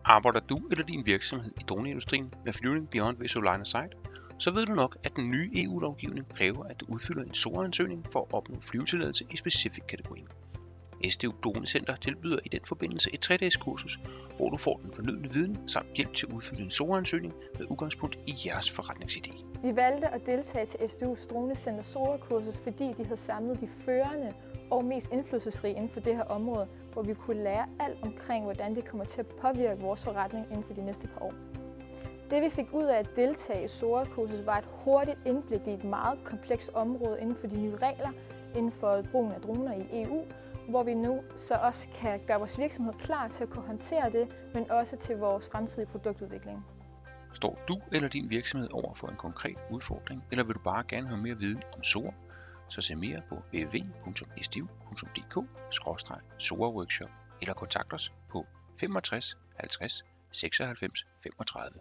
Arbejder du eller din virksomhed i droneindustrien med flyvning beyond visual line of sight, så ved du nok, at den nye EU-lovgivning kræver, at du udfylder en SORA-ansøgning for at opnå flyvetilladelse i specifik-kategorien. SDU Dronecenter tilbyder i den forbindelse et 3-dages kursus, hvor du får den fornødne viden samt hjælp til at udfylde en SORA-ansøgning med udgangspunkt i jeres forretningsidé. Vi valgte at deltage til SDU's Dronecenter SORA-kursus, fordi de havde samlet de førende og mest indflydelsesrige inden for det her område, hvor vi kunne lære alt omkring, hvordan det kommer til at påvirke vores forretning inden for de næste par år. Det vi fik ud af at deltage i SORA-kursus var et hurtigt indblik i et meget komplekst område inden for de nye regler inden for brugen af droner i EU, hvor vi nu så også kan gøre vores virksomhed klar til at kunne håndtere det, men også til vores fremtidige produktudvikling. Står du eller din virksomhed over for en konkret udfordring, eller vil du bare gerne have mere viden om SORA, så se mere på www.sdu.dk/SORA-workshop eller kontakt os på 65 50 96 35.